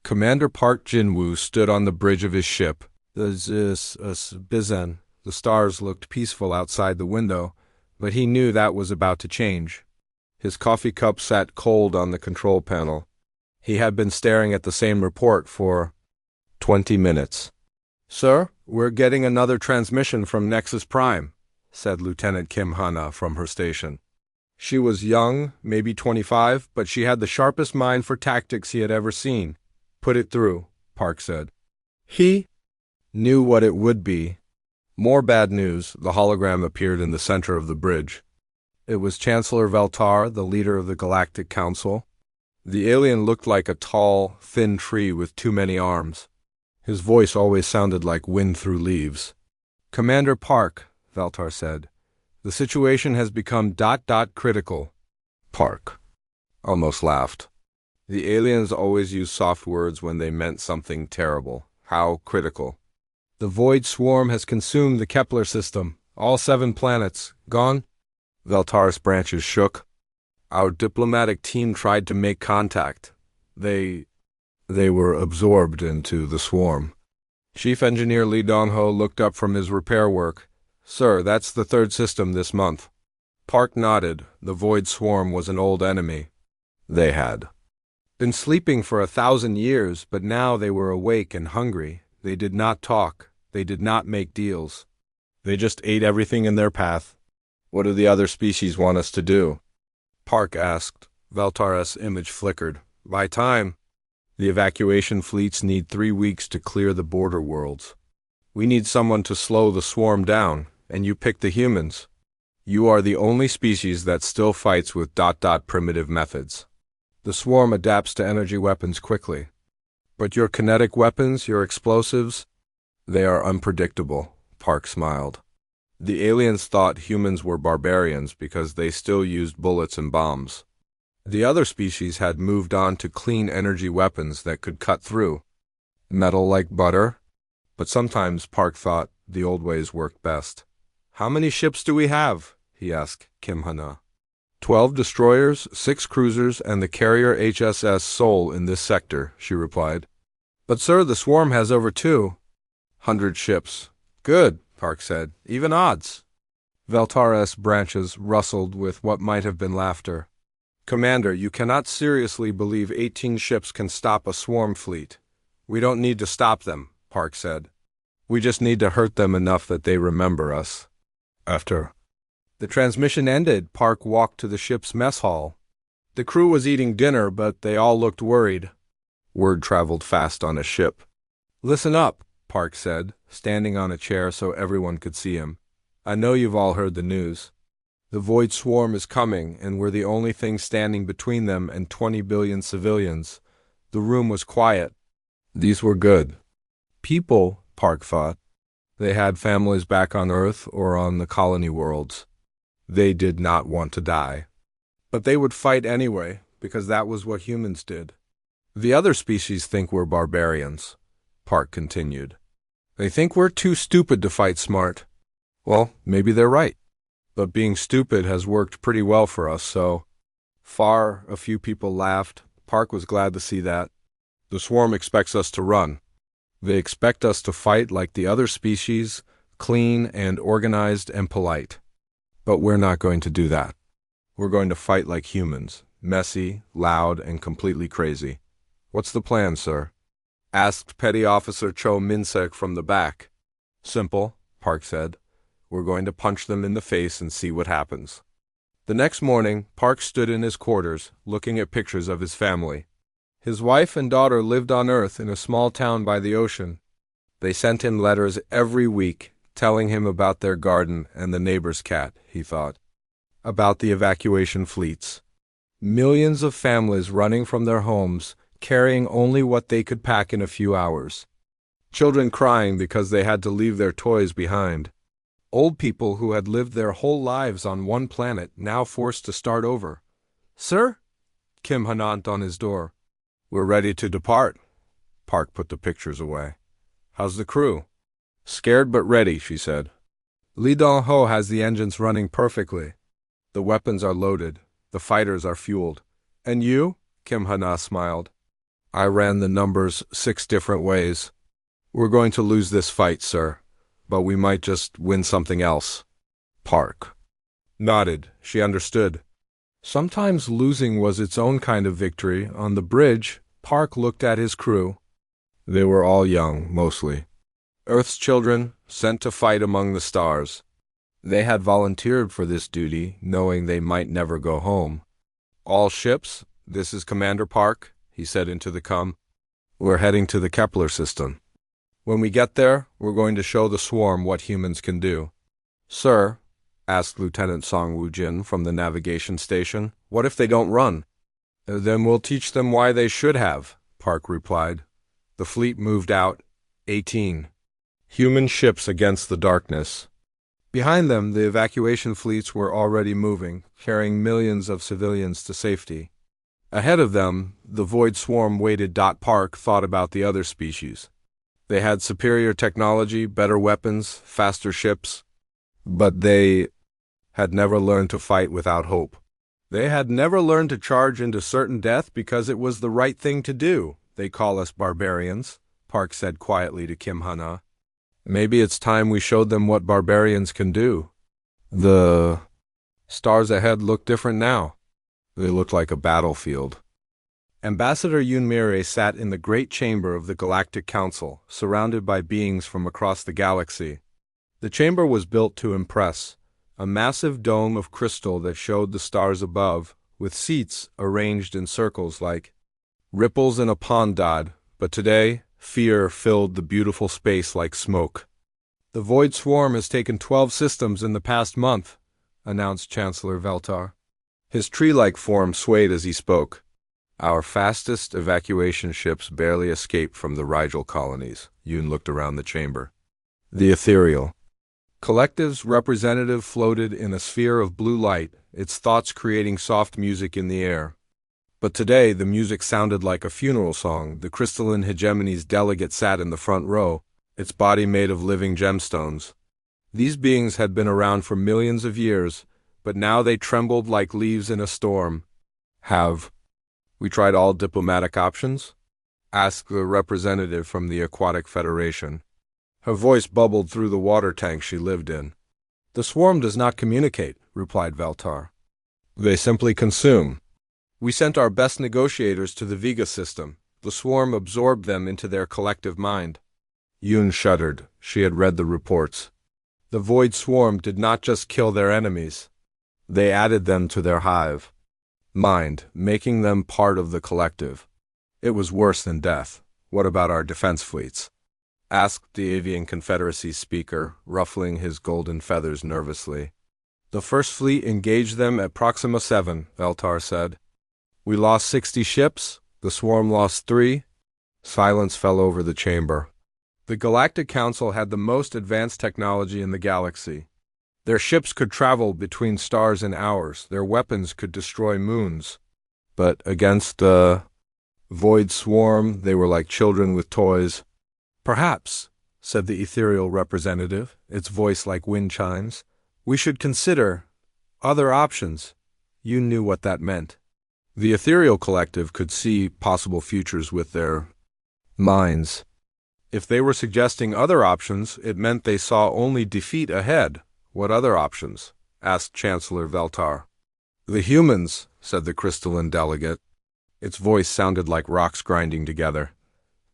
Commander Park Jinwoo stood on the bridge of his ship. Bizen. The stars looked peaceful outside the window, but he knew that was about to change. His coffee cup sat cold on the control panel. He had been staring at the same report for 20 minutes. "Sir, we're getting another transmission from Nexus Prime," said Lieutenant Kim Hana from her station. She was young, maybe 25, but she had the sharpest mind for tactics he had ever seen. "Put it through," Park said. He knew what it would be. More bad news. The hologram appeared in the center of the bridge. It was Chancellor Veltar, the leader of the Galactic Council. The alien looked like a tall, thin tree with too many arms. His voice always sounded like wind through leaves. "Commander Park," Veltar said, "the situation has become ... critical." Park almost laughed. The aliens always used soft words when they meant something terrible. How critical? "The Void Swarm has consumed the Kepler system. All 7 planets. Gone?" Veltar's branches shook. "Our diplomatic team tried to make contact. They were absorbed into the swarm." Chief Engineer Lee Dong-ho looked up from his repair work. "Sir, that's the 3rd system this month." Park nodded. The Void Swarm was an old enemy. They had been sleeping for 1,000 years, but now they were awake and hungry. They did not talk. They did not make deals. They just ate everything in their path. "What do the other species want us to do?" Park asked. Veltar's image flickered. "By time. The evacuation fleets need 3 weeks to clear the border worlds. We need someone to slow the swarm down, and you pick the humans. You are the only species that still fights with ... primitive methods. The swarm adapts to energy weapons quickly. But your kinetic weapons, your explosives, they are unpredictable," Park smiled. The aliens thought humans were barbarians because they still used bullets and bombs. The other species had moved on to clean energy weapons that could cut through metal like butter. But sometimes, Park thought, the old ways worked best. "How many ships do we have?" he asked Kim Hana. 12 destroyers, 6 cruisers, and the carrier HSS Seoul in this sector," she replied. "But sir, the swarm has over 200 ships." "Good," Park said. "Even odds." Veltar's branches rustled with what might have been laughter. "Commander, you cannot seriously believe 18 ships can stop a swarm fleet. We don't need to stop them," Park said. "We just need to hurt them enough that they remember us." After the transmission ended, Park walked to the ship's mess hall. The crew was eating dinner, but they all looked worried. Word traveled fast on a ship. "Listen up," Park said, standing on a chair so everyone could see him. "I know you've all heard the news. The Void Swarm is coming, and we're the only thing standing between them and 20 billion civilians." The room was quiet. These were good people, Park thought. They had families back on Earth or on the colony worlds. They did not want to die. But they would fight anyway, because that was what humans did. "The other species think we're barbarians," Park continued. "They think we're too stupid to fight smart. Well, maybe they're right. But being stupid has worked pretty well for us so far." A few people laughed. Park was glad to see that. "The swarm expects us to run. They expect us to fight like the other species, clean and organized and polite. But we're not going to do that. We're going to fight like humans, messy, loud, and completely crazy." "What's the plan, sir?" asked Petty Officer Cho Min-sek from the back. "Simple," Park said. "We're going to punch them in the face and see what happens." The next morning, Park stood in his quarters, looking at pictures of his family. His wife and daughter lived on Earth in a small town by the ocean. They sent him letters every week, telling him about their garden and the neighbor's cat, he thought. About the evacuation fleets. Millions of families running from their homes, carrying only what they could pack in a few hours. Children crying because they had to leave their toys behind. Old people who had lived their whole lives on one planet, now forced to start over. "Sir?" Kim knocked on his door. "We're ready to depart." Park put the pictures away. "How's the crew?" "Scared but ready," she said. "Lee Dong-ho has the engines running perfectly. The weapons are loaded. The fighters are fueled." "And you?" Kim Hana smiled. I ran the numbers 6 different ways. We're going to lose this fight, sir, but we might just win something else. Park nodded. She understood. Sometimes losing was its own kind of victory. On the bridge, Park looked at his crew. They were all young, mostly. Earth's children, sent to fight among the stars. They had volunteered for this duty, knowing they might never go home. All ships, this is Commander Park, he said into the com. We're heading to the Kepler system. When we get there, we're going to show the swarm what humans can do. Sir, asked Lieutenant Song Woo-jin from the navigation station, what if they don't run? Then we'll teach them why they should have, Park replied. The fleet moved out. 18. Human ships against the darkness. Behind them, the evacuation fleets were already moving, carrying millions of civilians to safety. Ahead of them, the void swarm waited. Park thought about the other species. They had superior technology, better weapons, faster ships, but they had never learned to fight without hope. They had never learned to charge into certain death because it was the right thing to do. They call us barbarians, Park said quietly to Kim Hana. Maybe it's time we showed them what barbarians can do. The stars ahead look different now. They look like a battlefield. Ambassador Yoon Mi-rae sat in the great chamber of the Galactic Council, surrounded by beings from across the galaxy. The chamber was built to impress, a massive dome of crystal that showed the stars above, with seats arranged in circles like ripples in a pond. But today, fear filled the beautiful space like smoke. The Void Swarm has taken 12 systems in the past month, announced Chancellor Veltar. His tree-like form swayed as he spoke. Our fastest evacuation ships barely escaped from the Rigel colonies. Yoon looked around the chamber. The ethereal collective's representative floated in a sphere of blue light, its thoughts creating soft music in the air. But today the music sounded like a funeral song. The crystalline hegemony's delegate sat in the front row, its body made of living gemstones. These beings had been around for millions of years, but now they trembled like leaves in a storm. Have we tried all diplomatic options? Asked the representative from the Aquatic Federation. Her voice bubbled through the water tank she lived in. The swarm does not communicate, replied Veltar. They simply consume. We sent our best negotiators to the Vega system. The swarm absorbed them into their collective mind. Yoon shuddered. She had read the reports. The void swarm did not just kill their enemies. They added them to their hive mind, making them part of the collective. It was worse than death. What about our defense fleets? Asked the Avian Confederacy speaker, ruffling his golden feathers nervously. The First Fleet engaged them at Proxima 7, Veltar said. We lost 60 ships, the swarm lost 3. Silence fell over the chamber. The Galactic Council had the most advanced technology in the galaxy. Their ships could travel between stars in hours, their weapons could destroy moons. But against the void swarm, they were like children with toys. Perhaps, said the ethereal representative, its voice like wind chimes, we should consider other options. You knew what that meant. The ethereal collective could see possible futures with their minds. If they were suggesting other options, it meant they saw only defeat ahead. What other options? Asked Chancellor Veltar. The humans, said the crystalline delegate. Its voice sounded like rocks grinding together.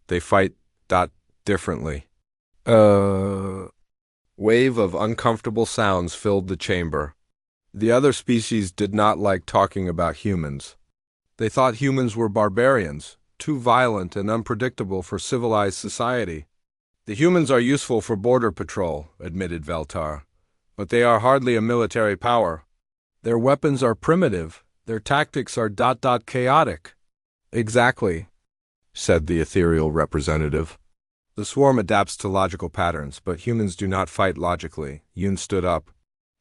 They fight differently. Wave of uncomfortable sounds filled the chamber. The other species did not like talking about humans. They thought humans were barbarians, too violent and unpredictable for civilized society. The humans are useful for border patrol, admitted Veltar, but they are hardly a military power. Their weapons are primitive. Their tactics are chaotic. Exactly, said the ethereal representative. The swarm adapts to logical patterns, but humans do not fight logically. Yoon stood up.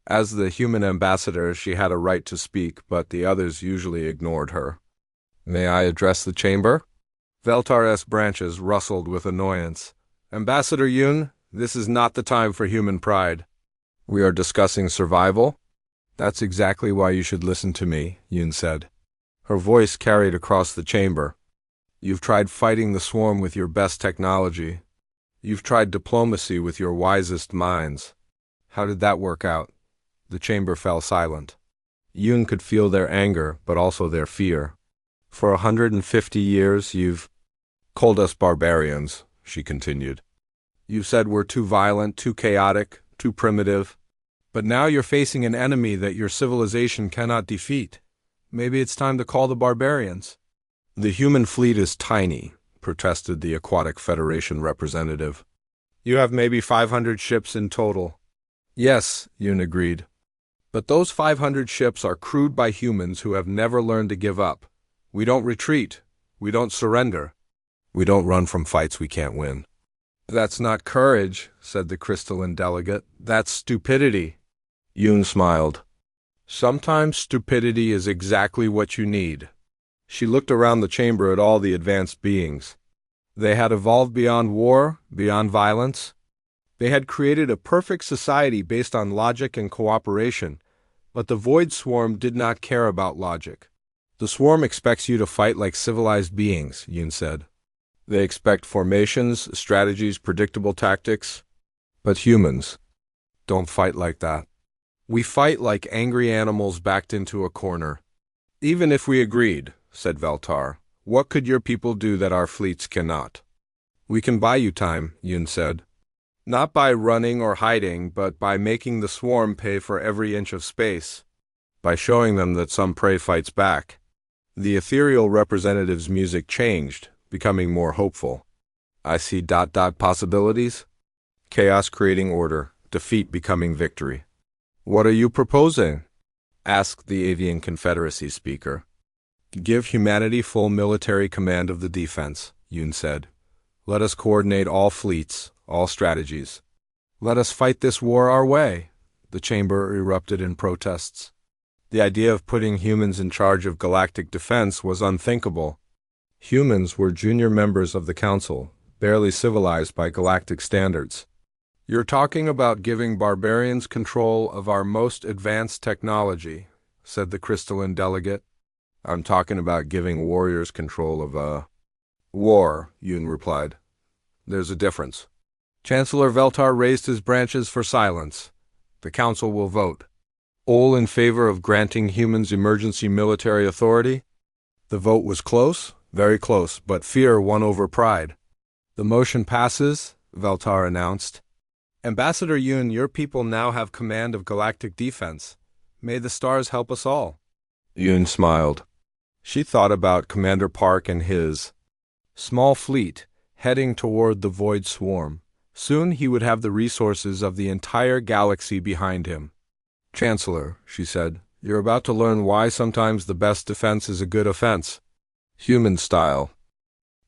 As the human ambassador, she had a right to speak, but the others usually ignored her. May I address the chamber? Veltar's branches rustled with annoyance. Ambassador Yoon, this is not the time for human pride. We are discussing survival? That's exactly why you should listen to me, Yoon said. Her voice carried across the chamber. You've tried fighting the swarm with your best technology. You've tried diplomacy with your wisest minds. How did that work out? The chamber fell silent. Yoon could feel their anger, but also their fear. For 150 years, you've called us barbarians, she continued. You said we're too violent, too chaotic, too primitive. But now you're facing an enemy that your civilization cannot defeat. Maybe it's time to call the barbarians. The human fleet is tiny, protested the Aquatic Federation representative. You have maybe 500 ships in total. Yes, Yoon agreed. But those 500 ships are crewed by humans who have never learned to give up. We don't retreat. We don't surrender. We don't run from fights we can't win. That's not courage, said the crystalline delegate. That's stupidity. Yoon smiled. Sometimes stupidity is exactly what you need. She looked around the chamber at all the advanced beings. They had evolved beyond war, beyond violence. They had created a perfect society based on logic and cooperation, but the Void Swarm did not care about logic. The Swarm expects you to fight like civilized beings, Yoon said. They expect formations, strategies, predictable tactics. But humans don't fight like that. We fight like angry animals backed into a corner. Even if we agreed, said Veltar, what could your people do that our fleets cannot? We can buy you time, Yoon said. Not by running or hiding, but by making the swarm pay for every inch of space. By showing them that some prey fights back. The ethereal representative's music changed, becoming more hopeful. I see ... possibilities. Chaos creating order, defeat becoming victory. What are you proposing? Asked the Avian Confederacy speaker. Give humanity full military command of the defense, Yoon said. Let us coordinate all fleets, all strategies. Let us fight this war our way. The chamber erupted in protests. The idea of putting humans in charge of galactic defense was unthinkable. Humans were junior members of the council, barely civilized by galactic standards. You're talking about giving barbarians control of our most advanced technology, said the crystalline delegate. I'm talking about giving warriors control of war, Yoon replied. There's a difference. Chancellor Veltar raised his branches for silence. The council will vote. All in favor of granting humans emergency military authority? The vote was close, very close, but fear won over pride. The motion passes, Veltar announced. Ambassador Yoon, your people now have command of galactic defense. May the stars help us all. Yoon smiled. She thought about Commander Park and his small fleet heading toward the Void Swarm. Soon he would have the resources of the entire galaxy behind him. Chancellor, she said, you're about to learn why sometimes the best defense is a good offense. Human style.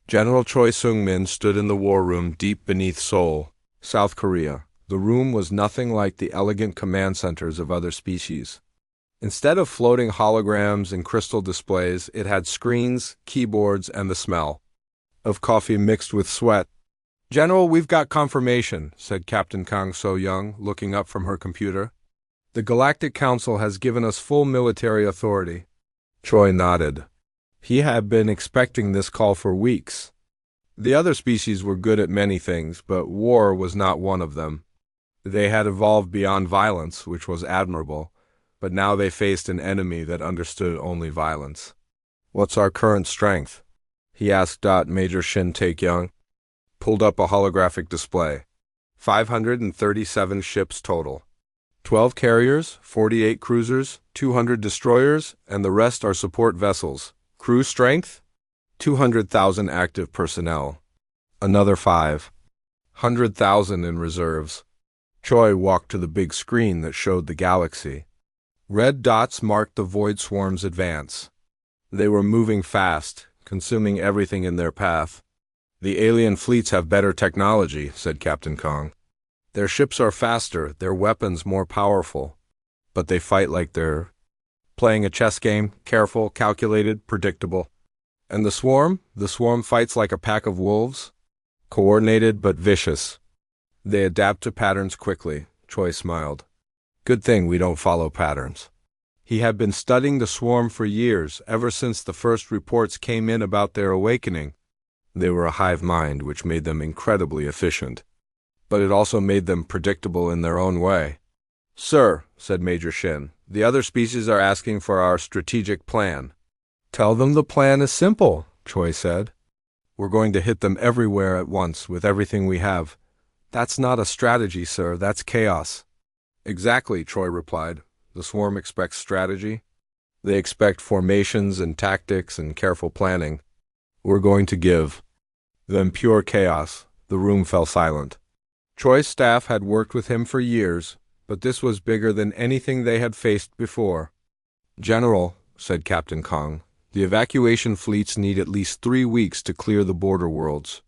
General Choi Sung-min stood in the war room deep beneath Seoul, South Korea. The room was nothing like the elegant command centers of other species. Instead of floating holograms and crystal displays, it had screens, keyboards, and the smell of coffee mixed with sweat. General, we've got confirmation, said Captain Kang So-young, looking up from her computer. The Galactic Council has given us full military authority. Choi nodded. He had been expecting this call for weeks. The other species were good at many things, but war was not one of them. They had evolved beyond violence, which was admirable, but now they faced an enemy that understood only violence. What's our current strength? He asked. Major Shin Taek-young pulled up a holographic display. 537 ships total. 12 carriers, 48 cruisers, 200 destroyers, and the rest are support vessels. Crew strength? 200,000 active personnel. Another 500,000 in reserves. Choi walked to the big screen that showed the galaxy. Red dots marked the Void Swarm's advance. They were moving fast, consuming everything in their path. The alien fleets have better technology, said Captain Kong. Their ships are faster, their weapons more powerful. But they fight like they're playing a chess game, careful, calculated, predictable. And the swarm? The swarm fights like a pack of wolves? Coordinated but vicious. They adapt to patterns quickly, Choi smiled. Good thing we don't follow patterns. He had been studying the swarm for years, ever since the first reports came in about their awakening. They were a hive mind, which made them incredibly efficient. But it also made them predictable in their own way. "Sir," said Major Shin, "the other species are asking for our strategic plan." "Tell them the plan is simple," Choi said. "We're going to hit them everywhere at once with everything we have." "That's not a strategy, sir. That's chaos." "Exactly," Choi replied. "The swarm expects strategy. They expect formations and tactics and careful planning. We're going to give them pure chaos." The room fell silent. Choi's staff had worked with him for years, but this was bigger than anything they had faced before. "General," said Captain Kong, "the evacuation fleets need at least 3 weeks to clear the border worlds."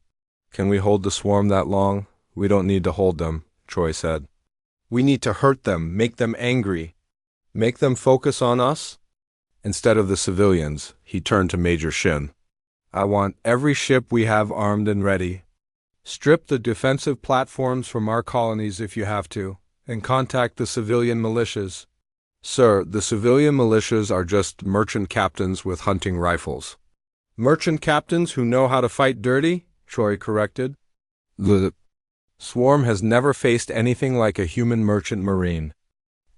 "Can we hold the swarm that long?" "We don't need to hold them," Choi said. "We need to hurt them, make them angry. Make them focus on us instead of the civilians." He turned to Major Shin. "I want every ship we have armed and ready. Strip the defensive platforms from our colonies if you have to, and contact the civilian militias." "Sir, the civilian militias are just merchant captains with hunting rifles." "Merchant captains who know how to fight dirty?" Choi corrected. "The swarm has never faced anything like a human merchant marine.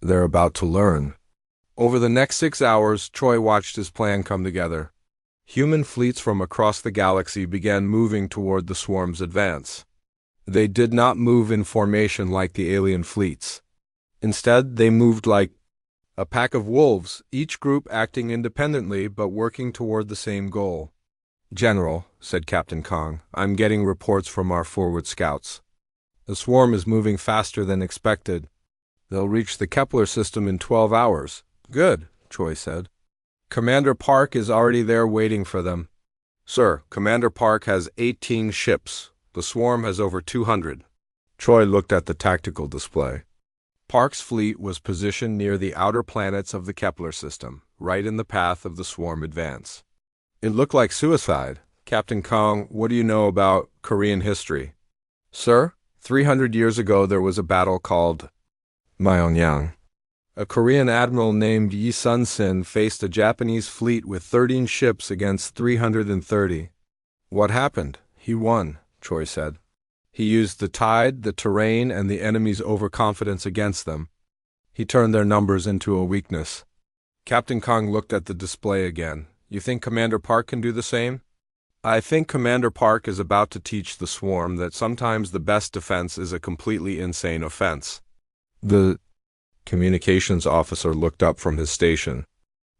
They're about to learn." Over the next 6 hours, Choi watched his plan come together. Human fleets from across the galaxy began moving toward the swarm's advance. They did not move in formation like the alien fleets. Instead, they moved like a pack of wolves, each group acting independently but working toward the same goal. "General," said Captain Kong, "I'm getting reports from our forward scouts. The swarm is moving faster than expected. They'll reach the Kepler system in 12 hours. "Good," Choi said. "Commander Park is already there waiting for them." "Sir, Commander Park has 18 ships. The swarm has over 200. Choi looked at the tactical display. Park's fleet was positioned near the outer planets of the Kepler system, right in the path of the swarm advance. It looked like suicide. "Captain Kong, what do you know about Korean history?" "Sir, 300 years ago there was a battle called Myeongyang. A Korean admiral named Yi Sun-sin faced a Japanese fleet with 13 ships against 330. "What happened?" "He won," Choi said. "He used the tide, the terrain, and the enemy's overconfidence against them. He turned their numbers into a weakness." Captain Kong looked at the display again. "You think Commander Park can do the same?" "I think Commander Park is about to teach the swarm that sometimes the best defense is a completely insane offense." The communications officer looked up from his station.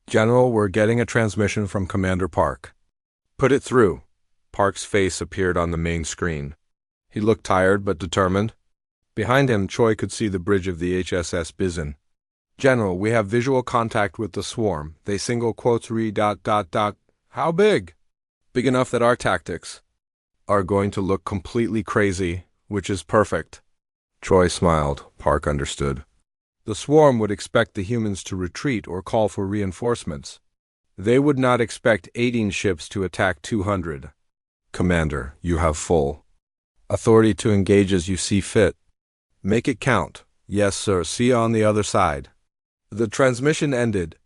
"General, we're getting a transmission from Commander Park." "Put it through." Park's face appeared on the main screen. He looked tired but determined. Behind him, Choi could see the bridge of the HSS Bison. "General, we have visual contact with the swarm. They single quotes re ... How big?" "Big enough that our tactics are going to look completely crazy, which is perfect." Choi smiled. Park understood. The swarm would expect the humans to retreat or call for reinforcements. They would not expect 18 ships to attack 200. "Commander, you have full authority to engage as you see fit. Make it count." "Yes, sir. See you on the other side." The transmission ended.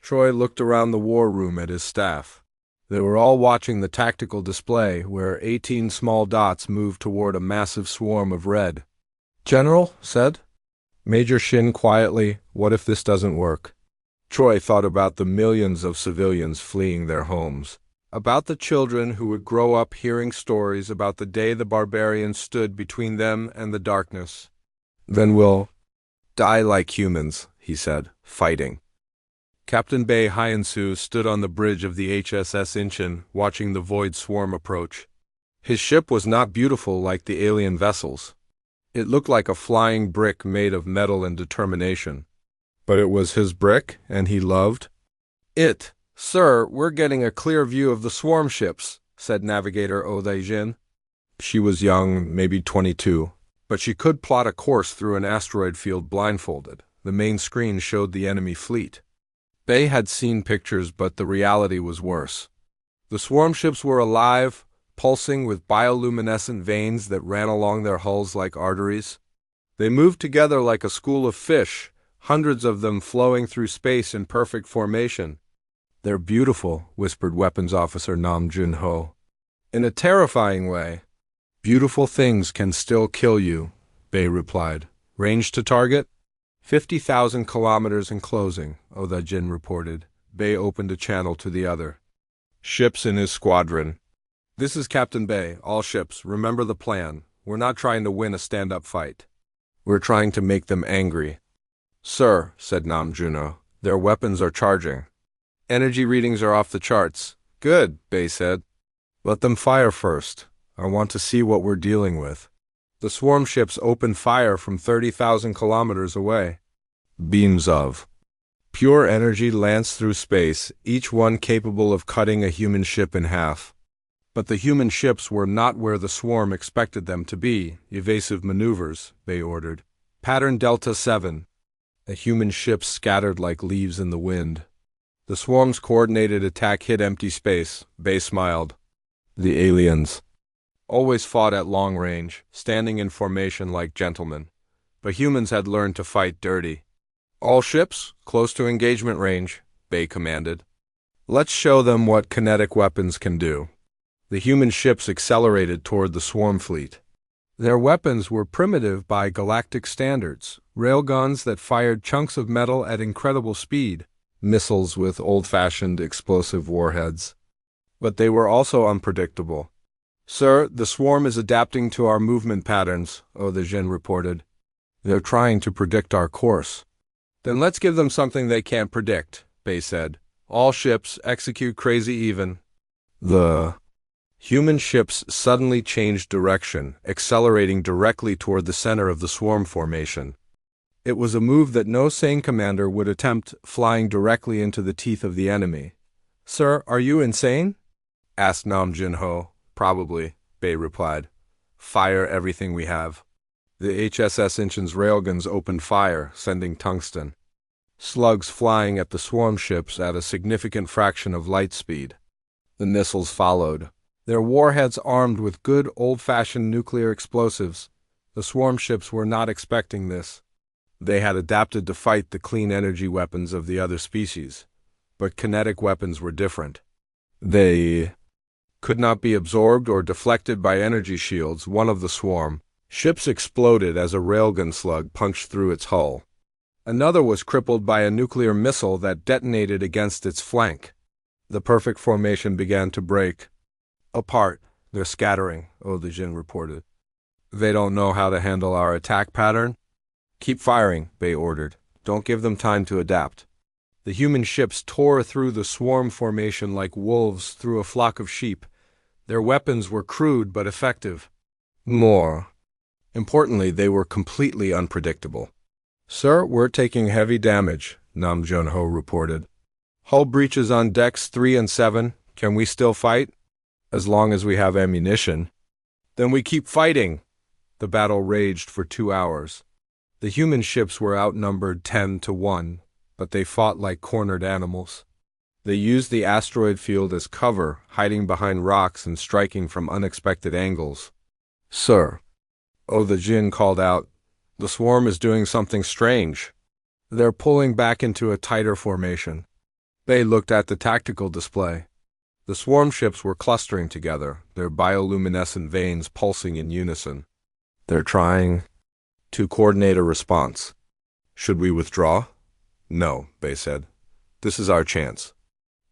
Choi looked around the war room at his staff. They were all watching the tactical display, where 18 small dots moved toward a massive swarm of red. "General," said Major Shin quietly, "what if this doesn't work?" Choi thought about the millions of civilians fleeing their homes, about the children who would grow up hearing stories about the day the barbarians stood between them and the darkness. "Then we'll die like humans," he said, "fighting." Captain Bae Hyensu stood on the bridge of the HSS Incheon, watching the void swarm approach. His ship was not beautiful like the alien vessels. It looked like a flying brick made of metal and determination. But it was his brick, and he loved it. "Sir, we're getting a clear view of the swarm ships," said Navigator Oh Dae-jin. She was young, maybe 22, but she could plot a course through an asteroid field blindfolded. The main screen showed the enemy fleet. Bae had seen pictures, but the reality was worse. The swarm ships were alive, pulsing with bioluminescent veins that ran along their hulls like arteries. They moved together like a school of fish, hundreds of them flowing through space in perfect formation. "They're beautiful," whispered Weapons Officer Nam Jun-ho. In a terrifying way. Beautiful things can still kill you, Bei replied. Range to target? 50,000 kilometers in closing, Oda Jin reported. Bei opened a channel to the other. Ships in his squadron. This is Captain Bei. All ships, remember the plan. We're not trying to win a stand-up fight. We're trying to make them angry. Sir, said Nam Junho, their weapons are charging. Energy readings are off the charts. Good, Bei said. Let them fire first. I want to see what we're dealing with. The swarm ships opened fire from 30,000 kilometers away. Beams of pure energy lanced through space, each one capable of cutting a human ship in half. But the human ships were not where the swarm expected them to be. Evasive maneuvers, Bei ordered. Pattern Delta 7. The human ships scattered like leaves in the wind. The swarm's coordinated attack hit empty space. Bei smiled. The aliens always fought at long range, standing in formation like gentlemen. But humans had learned to fight dirty. All ships, close to engagement range, Bei commanded. Let's show them what kinetic weapons can do. The human ships accelerated toward the swarm fleet. Their weapons were primitive by galactic standards, railguns that fired chunks of metal at incredible speed, missiles with old-fashioned explosive warheads. But they were also unpredictable. Sir, the swarm is adapting to our movement patterns, Oda Jin reported. They're trying to predict our course. Then let's give them something they can't predict, Bei said. All ships execute crazy even. The human ships suddenly changed direction, accelerating directly toward the center of the swarm formation. It was a move that no sane commander would attempt, flying directly into the teeth of the enemy. Sir, are you insane? Asked Nam Junho. Probably, Bei replied. Fire everything we have. The HSS Inchin's railguns opened fire, sending tungsten slugs flying at the swarm ships at a significant fraction of light speed. The missiles followed, their warheads armed with good old-fashioned nuclear explosives. The swarm ships were not expecting this. They had adapted to fight the clean energy weapons of the other species, but kinetic weapons were different. They could not be absorbed or deflected by energy shields. One of the swarm ships exploded as a railgun slug punched through its hull. Another was crippled by a nuclear missile that detonated against its flank. The perfect formation began to break apart. They're scattering, Oda Jin reported. They don't know how to handle our attack pattern? Keep firing, Bei ordered. Don't give them time to adapt. The human ships tore through the swarm formation like wolves through a flock of sheep. Their weapons were crude but effective. More importantly, they were completely unpredictable. Sir, we're taking heavy damage, Nam Junho reported. Hull breaches on decks 3 and 7. Can we still fight? As long as we have ammunition. Then we keep fighting. The battle raged for 2 hours. The human ships were outnumbered 10-1, but they fought like cornered animals. They used the asteroid field as cover, hiding behind rocks and striking from unexpected angles. Sir, Oda Jin called out, the swarm is doing something strange. They're pulling back into a tighter formation. Bei looked at the tactical display. The swarm ships were clustering together, their bioluminescent veins pulsing in unison. They're trying to coordinate a response. Should we withdraw? No, Bei said. This is our chance.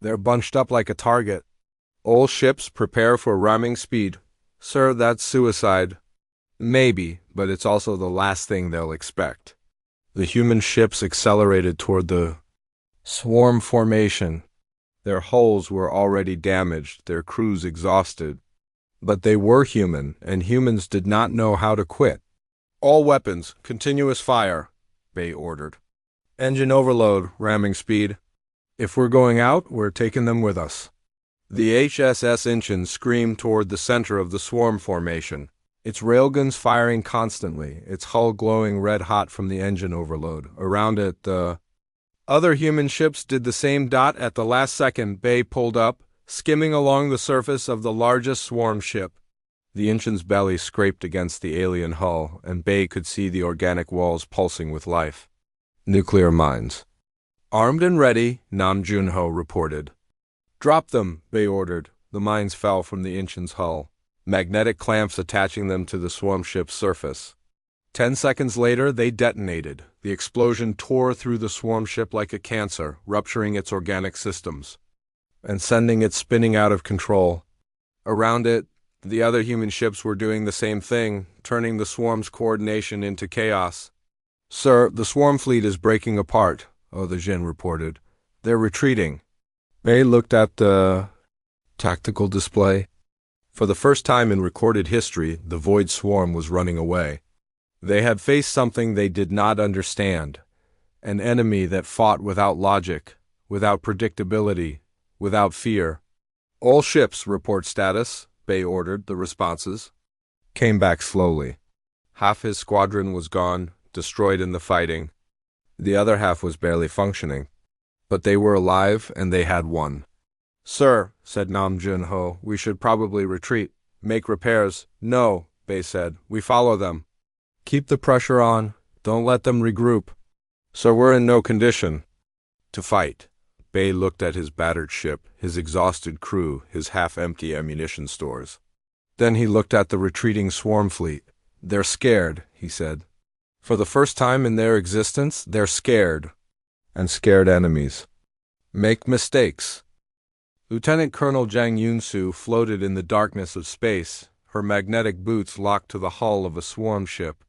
They're bunched up like a target. All ships prepare for ramming speed. Sir, that's suicide. Maybe, but it's also the last thing they'll expect. The human ships accelerated toward the swarm formation. Their hulls were already damaged, their crews exhausted. But they were human, and humans did not know how to quit. All weapons, continuous fire, Bei ordered. Engine overload, ramming speed. If we're going out, we're taking them with us. The HSS Inchin screamed toward the center of the swarm formation, its railguns firing constantly, its hull glowing red-hot from the engine overload. Around it, the other human ships did the same. At the last second, Bei pulled up, skimming along the surface of the largest swarm ship. The Inchin's belly scraped against the alien hull, and Bei could see the organic walls pulsing with life. Nuclear mines. Armed and ready, Nam Junho reported. Drop them, Bei ordered. the mines fell from the Inchin's hull, magnetic clamps attaching them to the swarm ship's surface. 10 seconds later, they detonated. The explosion tore through the swarm ship like a cancer, rupturing its organic systems and sending it spinning out of control. Around it, the other human ships were doing the same thing, turning the swarm's coordination into chaos. "Sir, the swarm fleet is breaking apart," the Jin reported. "They're retreating." Bei looked at the tactical display. For the first time in recorded history, the Void Swarm was running away. They had faced something they did not understand, an enemy that fought without logic, without predictability, without fear. "All ships report status," Bei ordered. The responses came back slowly. Half his squadron was gone, destroyed in the fighting. The other half was barely functioning. But they were alive, and they had won. "Sir," said Nam Jun-ho, "we should probably retreat. Make repairs." "No," Bei said. "We follow them. Keep the pressure on. Don't let them regroup." "So we're in no condition to fight." Bei looked at his battered ship, his exhausted crew, his half-empty ammunition stores. Then he looked at the retreating swarm fleet. "They're scared," he said. "For the first time in their existence, they're scared. And scared enemies make mistakes." Lieutenant Colonel Jang Yun-soo floated in the darkness of space, her magnetic boots locked to the hull of a swarm ship.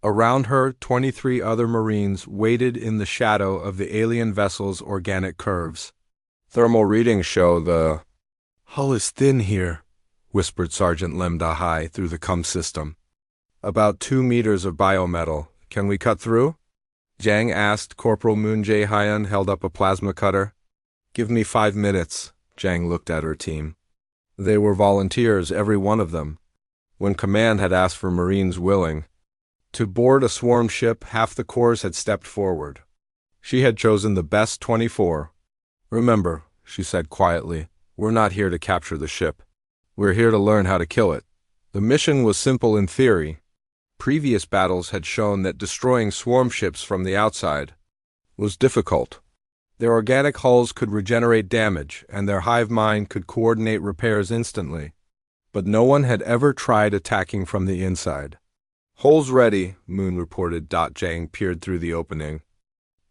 Around her, 23 other Marines waited in the shadow of the alien vessel's organic curves. "Thermal readings show the hull is thin here," whispered Sergeant Lim Da-hai through the CUM system. "About 2 meters of biometal. Can we cut through?" Jang asked. Corporal Moon Jae-hyun held up a plasma cutter. "Give me 5 minutes." Jang looked at her team. They were volunteers, every one of them. When command had asked for Marines willing to board a swarm ship, half the corps had stepped forward. She had chosen the best 24. "Remember," she said quietly, "we're not here to capture the ship. We're here to learn how to kill it." The mission was simple in theory. Previous battles had shown that destroying swarm ships from the outside was difficult. Their organic hulls could regenerate damage, and their hive mind could coordinate repairs instantly. But no one had ever tried attacking from the inside. "Holes ready," Moon reported. Jang peered through the opening.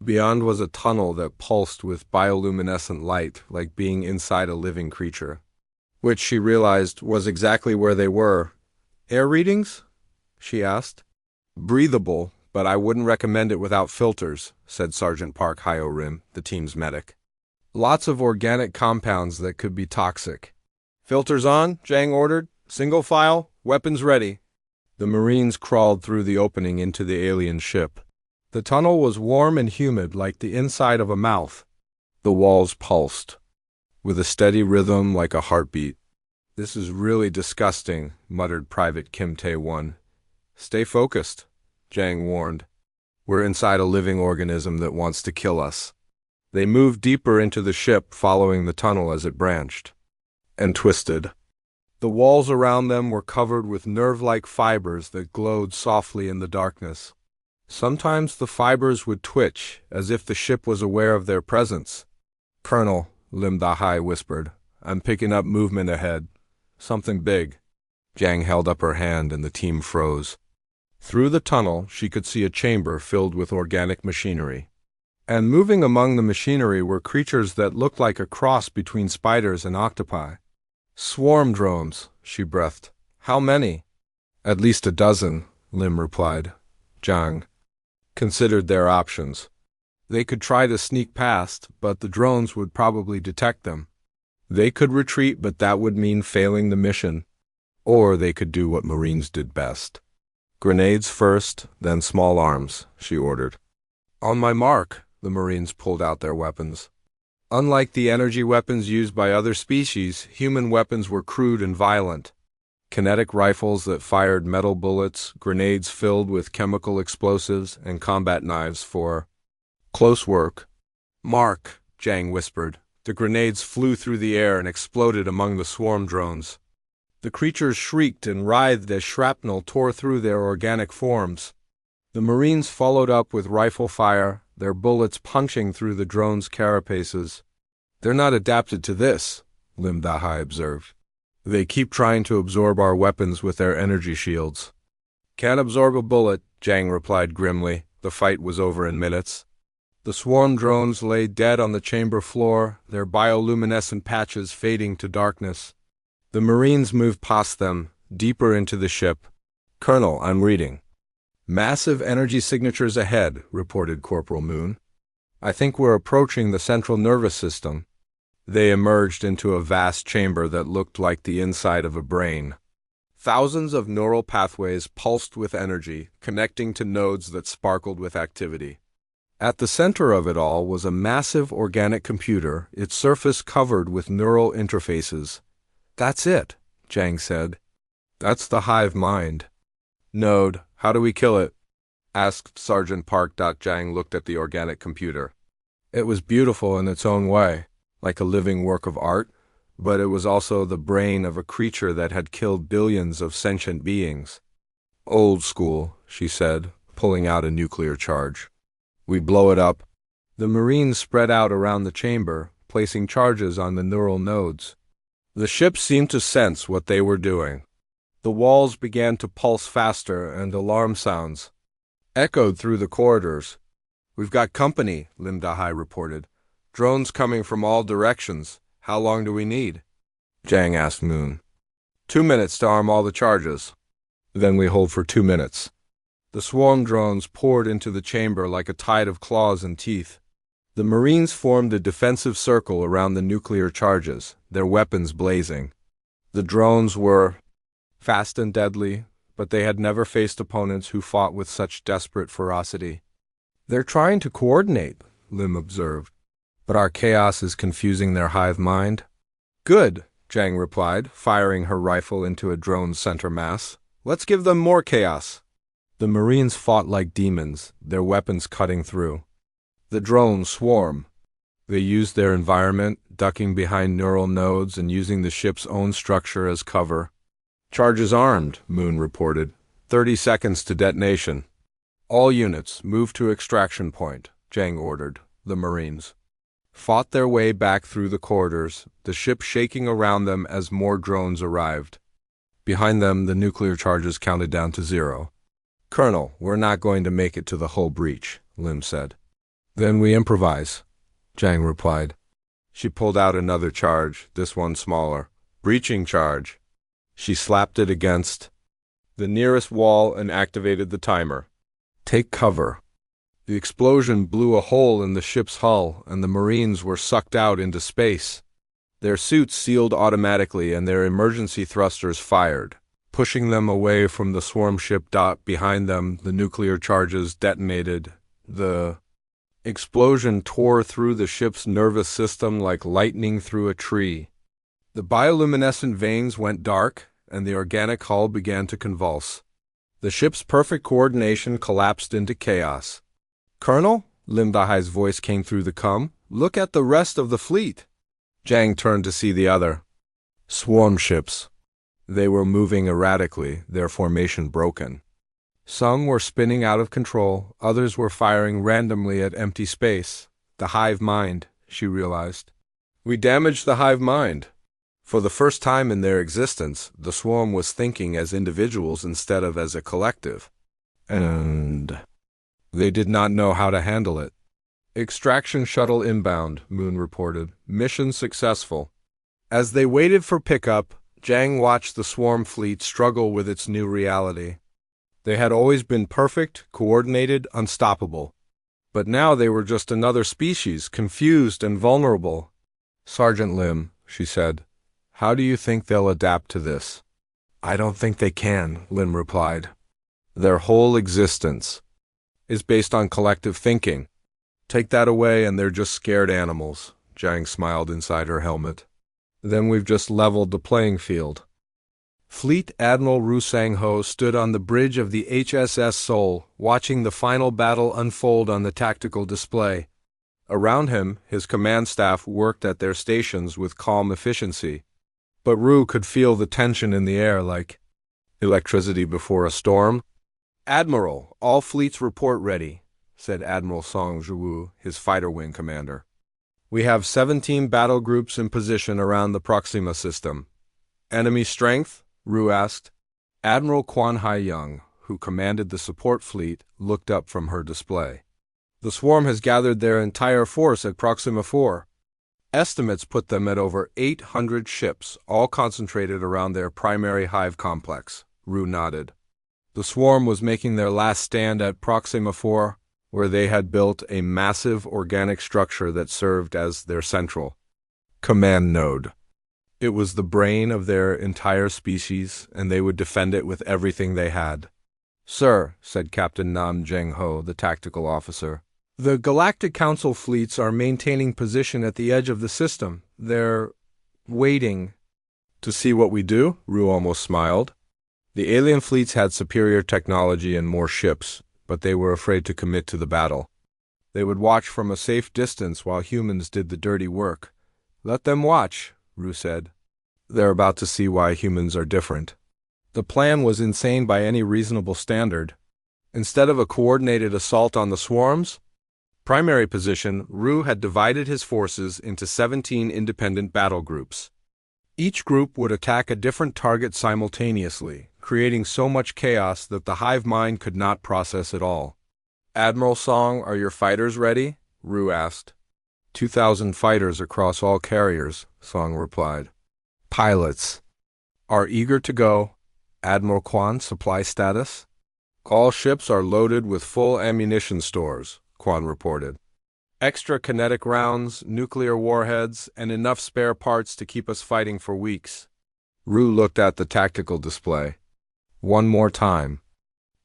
Beyond was a tunnel that pulsed with bioluminescent light, like being inside a living creature, which she realized was exactly where they were. "Air readings?" she asked. "Breathable, but I wouldn't recommend it without filters," said Sergeant Park Hyo-rim, the team's medic. "Lots of organic compounds that could be toxic." "Filters on," Jang ordered. "Single file, weapons ready." The Marines crawled through the opening into the alien ship. The tunnel was warm and humid like the inside of a mouth. The walls pulsed with a steady rhythm like a heartbeat. "This is really disgusting," muttered Private Kim Tae-won. "Stay focused," Jang warned. "We're inside a living organism that wants to kill us." They moved deeper into the ship, following the tunnel as it branched and twisted. The walls around them were covered with nerve-like fibers that glowed softly in the darkness. Sometimes the fibers would twitch, as if the ship was aware of their presence. "Colonel," Lim Da-hai whispered, "I'm picking up movement ahead. Something big." Jang held up her hand and the team froze. Through the tunnel, she could see a chamber filled with organic machinery. And moving among the machinery were creatures that looked like a cross between spiders and octopi. "Swarm drones," she breathed. "How many?" "At least a dozen," Lim replied. Jang considered their options. They could try to sneak past, but the drones would probably detect them. They could retreat, but that would mean failing the mission. Or they could do what Marines did best. "Grenades first, then small arms," she ordered. "On my mark," the Marines pulled out their weapons. Unlike the energy weapons used by other species, human weapons were crude and violent. Kinetic rifles that fired metal bullets, grenades filled with chemical explosives, and combat knives for close work. "Mark," Jang whispered. The grenades flew through the air and exploded among the swarm drones. The creatures shrieked and writhed as shrapnel tore through their organic forms. The Marines followed up with rifle fire, their bullets punching through the drones' carapaces. "They're not adapted to this," Lim Dahai observed. They keep trying to absorb our weapons with their energy shields. Can't absorb a bullet, Zhang replied grimly. The fight was over in minutes. The swarm drones lay dead on the chamber floor, their bioluminescent patches fading to darkness. The Marines moved past them, deeper into the ship. Colonel, I'm reading. Massive energy signatures ahead, reported Corporal Moon. I think we're approaching the central nervous system. They emerged into a vast chamber that looked like the inside of a brain. Thousands of neural pathways pulsed with energy, connecting to nodes that sparkled with activity. At the center of it all was a massive organic computer, its surface covered with neural interfaces. That's it, Zhang said. That's the hive mind. Node, how do we kill it? Asked Sergeant Park. Zhang looked at the organic computer. It was beautiful in its own way, like a living work of art, but it was also the brain of a creature that had killed billions of sentient beings. Old school, she said, pulling out a nuclear charge. We blow it up. The Marines spread out around the chamber, placing charges on the neural nodes. The ship seemed to sense what they were doing. The walls began to pulse faster, and alarm sounds echoed through the corridors. We've got company, Lim Dahai reported. Drones coming from all directions. How long do we need? Zhang asked Moon. 2 minutes to arm all the charges. Then we hold for 2 minutes. The swarm drones poured into the chamber like a tide of claws and teeth. The Marines formed a defensive circle around the nuclear charges, their weapons blazing. The drones were fast and deadly, but they had never faced opponents who fought with such desperate ferocity. They're trying to coordinate, Lim observed. But our chaos is confusing their hive mind. Good, Zhang replied, firing her rifle into a drone's center mass. Let's give them more chaos. The Marines fought like demons, their weapons cutting through. The drones swarm. They used their environment, ducking behind neural nodes and using the ship's own structure as cover. Charges armed, Moon reported. 30 seconds to detonation. All units, move to extraction point, Zhang ordered. The Marines fought their way back through the corridors, the ship shaking around them as more drones arrived. Behind them, the nuclear charges counted down to 0. Colonel, we're not going to make it to the hull breach, Lim said. Then we improvise, Zhang replied. She pulled out another charge, this one smaller. Breaching charge. She slapped it against the nearest wall and activated the timer. Take cover. The explosion blew a hole in the ship's hull, and the Marines were sucked out into space. Their suits sealed automatically, and their emergency thrusters fired, pushing them away from the swarm ship. Behind them, the nuclear charges detonated. The explosion tore through the ship's nervous system like lightning through a tree. The bioluminescent veins went dark, and the organic hull began to convulse. The ship's perfect coordination collapsed into chaos. Colonel, Lim Dahai's voice came through the com. Look at the rest of the fleet. Zhang turned to see the other swarm ships. They were moving erratically, their formation broken. Some were spinning out of control, others were firing randomly at empty space. The hive mind, she realized. We damaged the hive mind. For the first time in their existence, the swarm was thinking as individuals instead of as a collective. And they did not know how to handle it. Extraction shuttle inbound, Moon reported. Mission successful. As they waited for pickup, Zhang watched the swarm fleet struggle with its new reality. They had always been perfect, coordinated, unstoppable. But now they were just another species, confused and vulnerable. Sergeant Lim, she said, how do you think they'll adapt to this? I don't think they can, Lim replied. Their whole existence is based on collective thinking. Take that away and they're just scared animals, Zhang smiled inside her helmet. Then we've just leveled the playing field. Fleet Admiral Ru Sang-ho stood on the bridge of the HSS Seoul, watching the final battle unfold on the tactical display. Around him, his command staff worked at their stations with calm efficiency. But Ru could feel the tension in the air like electricity before a storm. Admiral, all fleets report ready, said Admiral Song Zhiwu, his fighter wing commander. We have 17 battle groups in position around the Proxima system. Enemy strength? Ru asked. Admiral Quan Hai Young, who commanded the support fleet, looked up from her display. The swarm has gathered their entire force at Proxima 4. Estimates put them at over 800 ships, all concentrated around their primary hive complex. Ru nodded. The swarm was making their last stand at Proxima 4, where they had built a massive organic structure that served as their central command node. It was the brain of their entire species, and they would defend it with everything they had. "Sir," said Captain Nam Jeng Ho, the tactical officer, "the Galactic Council fleets are maintaining position at the edge of the system. They're waiting." "To see what we do?" Ru almost smiled. The alien fleets had superior technology and more ships, but they were afraid to commit to the battle. They would watch from a safe distance while humans did the dirty work. "Let them watch," Ru said. "They're about to see why humans are different." The plan was insane by any reasonable standard. Instead of a coordinated assault on the swarms, primary position, Ru had divided his forces into 17 independent battle groups. Each group would attack a different target simultaneously, creating so much chaos that the hive mind could not process it all. "Admiral Song, are your fighters ready?" Ru asked. 2,000 fighters across all carriers, Song replied. "Pilots are eager to go." Admiral Quan, supply status? "All ships are loaded with full ammunition stores," Quan reported. "Extra kinetic rounds, nuclear warheads, and enough spare parts to keep us fighting for weeks." Ru looked at the tactical display. One more time.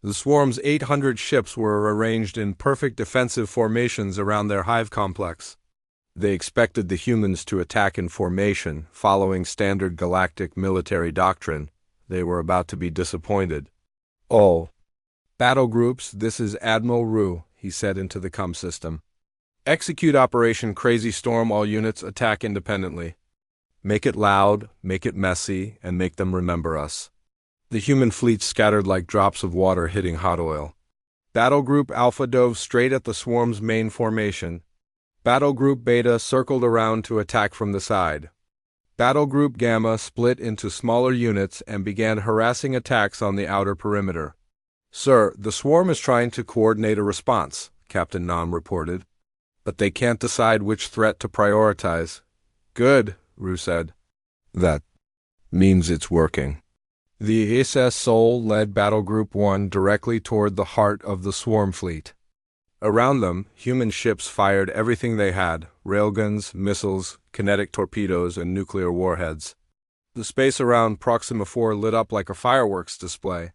The swarm's 800 ships were arranged in perfect defensive formations around their hive complex. They expected the humans to attack in formation, following standard galactic military doctrine. They were about to be disappointed. "Oh. Battle groups, this is Admiral Ru," he said into the comm system. "Execute Operation Crazy Storm. All units attack independently. Make it loud, make it messy, and make them remember us." The human fleet scattered like drops of water hitting hot oil. Battle Group Alpha dove straight at the swarm's main formation. Battle Group Beta circled around to attack from the side. Battle Group Gamma split into smaller units and began harassing attacks on the outer perimeter. "Sir, the swarm is trying to coordinate a response," Captain Nam reported. "But they can't decide which threat to prioritize." "Good," Ru said. "That means it's working." The SS Seoul led Battle Group 1 directly toward the heart of the swarm fleet. Around them, human ships fired everything they had: railguns, missiles, kinetic torpedoes, and nuclear warheads. The space around Proxima 4 lit up like a fireworks display.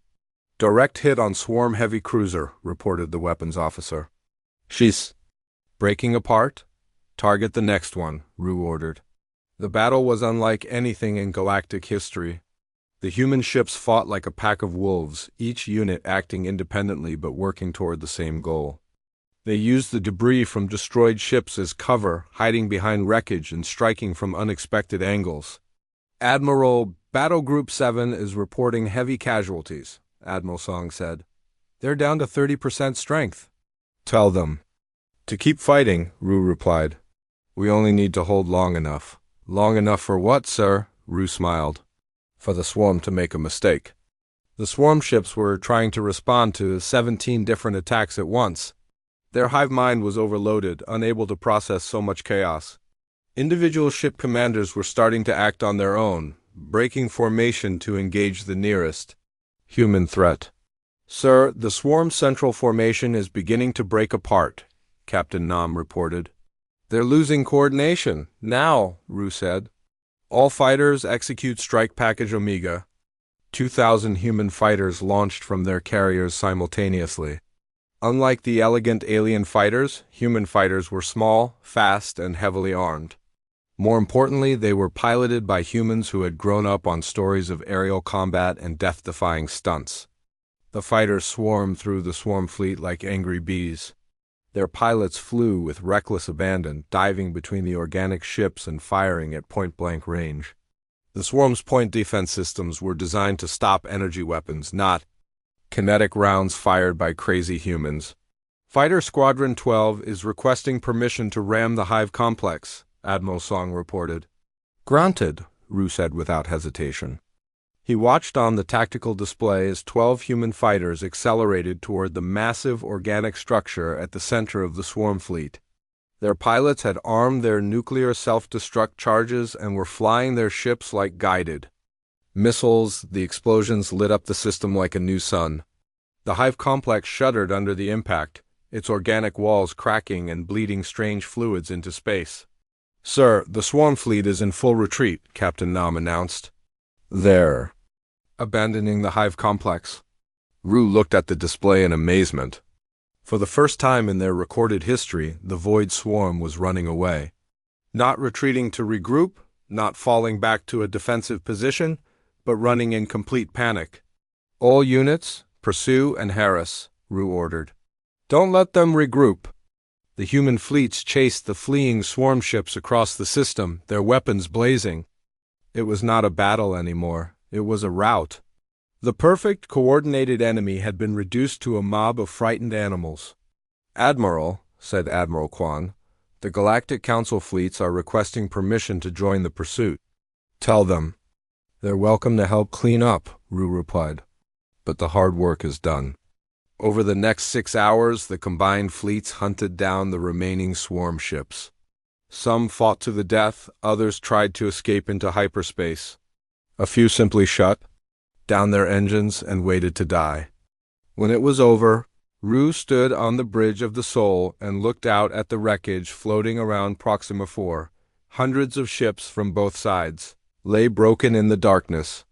"Direct hit on swarm heavy cruiser," reported the weapons officer. "She's breaking apart? Target the next one," Ru ordered. The battle was unlike anything in galactic history. The human ships fought like a pack of wolves, each unit acting independently but working toward the same goal. They used the debris from destroyed ships as cover, hiding behind wreckage and striking from unexpected angles. "Admiral, Battle Group 7 is reporting heavy casualties," Admiral Song said. "They're down to 30% strength." "Tell them to keep fighting," Ru replied. "We only need to hold long enough." "Long enough for what, sir?" Ru smiled. "For the swarm to make a mistake." The swarm ships were trying to respond to 17 different attacks at once. Their hive mind was overloaded, unable to process so much chaos. Individual ship commanders were starting to act on their own, breaking formation to engage the nearest human threat. "Sir, the swarm's central formation is beginning to break apart," Captain Nam reported. "They're losing coordination. Now," Ru said. "All fighters execute Strike Package Omega." 2,000 human fighters launched from their carriers simultaneously. Unlike the elegant alien fighters, human fighters were small, fast, and heavily armed. More importantly, they were piloted by humans who had grown up on stories of aerial combat and death-defying stunts. The fighters swarmed through the swarm fleet like angry bees. Their pilots flew with reckless abandon, diving between the organic ships and firing at point-blank range. The swarm's point defense systems were designed to stop energy weapons, not kinetic rounds fired by crazy humans. Fighter Squadron 12 is requesting permission to ram the Hive complex, Admiral Song reported. Granted, Rue said without hesitation. He watched on the tactical display as 12 human fighters accelerated toward the massive organic structure at the center of the swarm fleet. Their pilots had armed their nuclear self-destruct charges and were flying their ships like guided missiles. The explosions lit up the system like a new sun. The Hive complex shuddered under the impact, its organic walls cracking and bleeding strange fluids into space. "Sir, the swarm fleet is in full retreat," Captain Nam announced. "They're abandoning the Hive complex." Rue looked at the display in amazement. For the first time in their recorded history, the Void Swarm was running away. Not retreating to regroup, not falling back to a defensive position, but running in complete panic. "All units, pursue and harass," Rue ordered. "Don't let them regroup." The human fleets chased the fleeing swarm ships across the system, their weapons blazing. It was not a battle anymore, it was a rout. The perfect, coordinated enemy had been reduced to a mob of frightened animals. "Admiral," said Admiral Kwan, "the Galactic Council fleets are requesting permission to join the pursuit." "Tell them they're welcome to help clean up," Rue replied. "But the hard work is done." Over the next 6 hours, the combined fleets hunted down the remaining swarm ships. Some fought to the death, others tried to escape into hyperspace. A few simply shut down their engines and waited to die. When it was over, Rue stood on the bridge of the Soul and looked out at the wreckage floating around Proxima 4. Hundreds of ships from both sides lay broken in the darkness,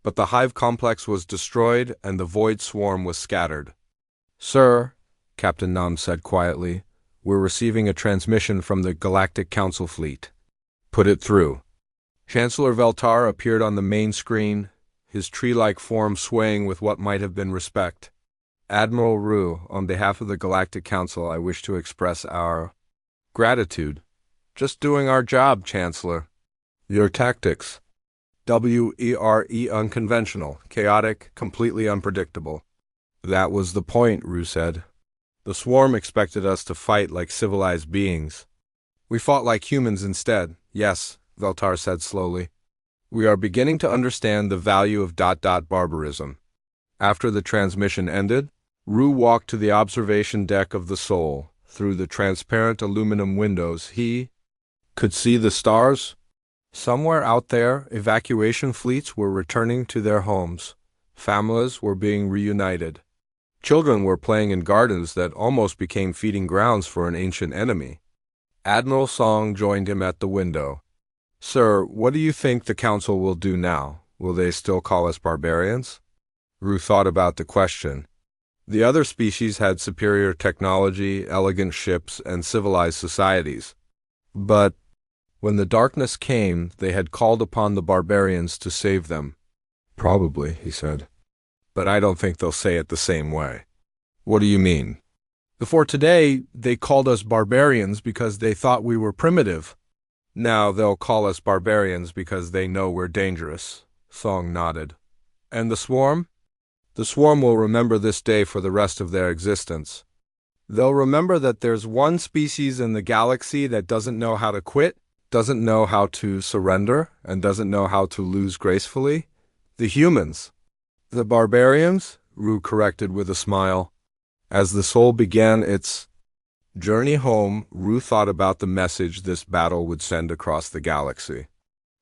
but the Hive complex was destroyed and the Void Swarm was scattered. "Sir," Captain Nam said quietly, "we're receiving a transmission from the Galactic Council fleet." "Put it through." Chancellor Veltar appeared on the main screen, his tree-like form swaying with what might have been respect. "Admiral Rue, on behalf of the Galactic Council, I wish to express our gratitude. Just doing our job, Chancellor. Your tactics. WERE unconventional, chaotic, completely unpredictable." "That was the point," Rue said. "The swarm expected us to fight like civilized beings. We fought like humans instead." "Yes," Veltar said slowly. "We are beginning to understand the value of barbarism." After the transmission ended, Rue walked to the observation deck of the Soul. Through the transparent aluminum windows, he could see the stars. Somewhere out there, evacuation fleets were returning to their homes. Families were being reunited. Children were playing in gardens that almost became feeding grounds for an ancient enemy. Admiral Song joined him at the window. "Sir, what do you think the Council will do now? Will they still call us barbarians?" Rue thought about the question. The other species had superior technology, elegant ships, and civilized societies. But when the darkness came, they had called upon the barbarians to save them. "Probably," he said. "But I don't think they'll say it the same way." "What do you mean?" "Before today, they called us barbarians because they thought we were primitive. Now they'll call us barbarians because they know we're dangerous." Song nodded. "And the swarm?" "The swarm will remember this day for the rest of their existence. They'll remember that there's one species in the galaxy that doesn't know how to quit, doesn't know how to surrender, and doesn't know how to lose gracefully. The humans." "The barbarians?" Rue corrected with a smile. As the Soul began its journey home, Rue thought about the message this battle would send across the galaxy.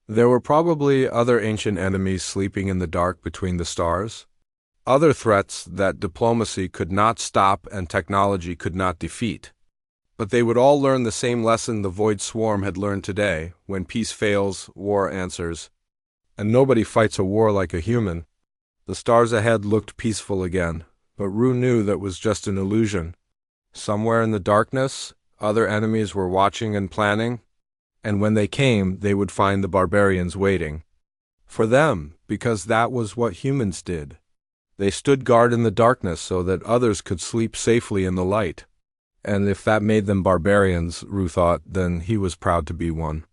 There were probably other ancient enemies sleeping in the dark between the stars. Other threats that diplomacy could not stop and technology could not defeat. But they would all learn the same lesson the Void Swarm had learned today: when peace fails, war answers. And nobody fights a war like a human. The stars ahead looked peaceful again, but Rue knew that was just an illusion. Somewhere in the darkness, other enemies were watching and planning, and when they came, they would find the barbarians waiting. For them, because that was what humans did. They stood guard in the darkness so that others could sleep safely in the light. And if that made them barbarians, Rue thought, then he was proud to be one.